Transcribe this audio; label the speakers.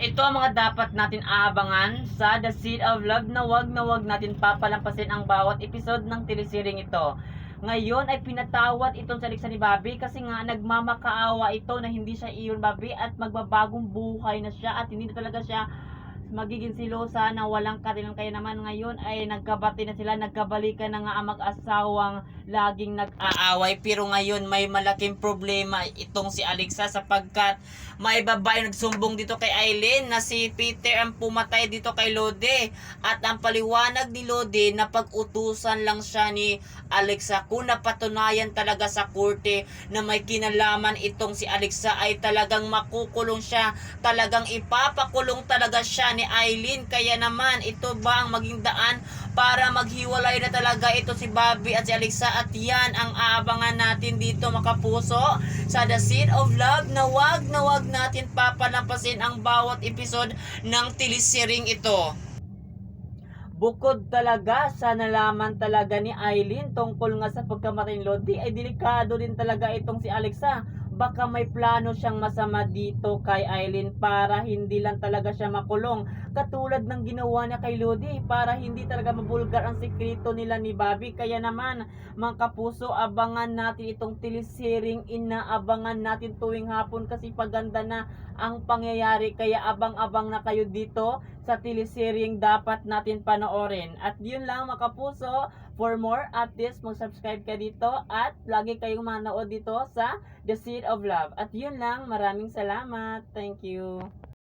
Speaker 1: Ito ang mga dapat natin aabangan sa The Seed of Love na wag natin papalampasin ang bawat episode ng telesiring ito. Ngayon ay pinatawad itong si Alexa ni Bobby kasi nga nagmamakaawa ito na hindi siya iyon Bobby at magbabagong buhay na siya at hindi na talaga siya magiging silosa na walang katilang. Kaya naman ngayon ay nagkabati na sila, nagkabalikan na nga ang mag-asawang laging nag-aaway. Pero ngayon may malaking problema itong si Alexa sapagkat may babae nagsumbong dito kay Aileen na si Peter ang pumatay dito kay Lode. At ang paliwanag ni Lode na pag-utusan lang siya ni Alexa. Kung napatunayan talaga sa korte na may kinalaman itong si Alexa ay talagang makukulong siya. Talagang ipapakulong talaga siya ni Aileen. Kaya naman ito ba ang maging daan para maghiwalay na talaga ito si Bobby at si Alexa? At yan ang aabangan natin dito mga kapuso sa The Seed of Love na wag natin papalampasin ang bawat episode ng telesiring ito. Bukod talaga sa nalaman talaga ni Aileen tungkol nga sa pagkamatay ni Lodi, ay delikado din talaga itong si Alexa. Baka may plano siyang masama dito kay Aileen para hindi lang talaga siya makulong. Katulad ng ginawa niya kay Lodi para hindi talaga mabulgar ang sekreto nila ni Bobby. Kaya naman mga kapuso, abangan natin itong telesiring, inaabangan natin tuwing hapon kasi paganda na ang pangyayari. Kaya abang-abang na kayo dito sa telesiring dapat natin panoorin. At yun lang mga kapuso, for more updates, mag-subscribe ka dito at lagi kayong manood dito sa The Seed of Love. At yun lang, maraming salamat. Thank you.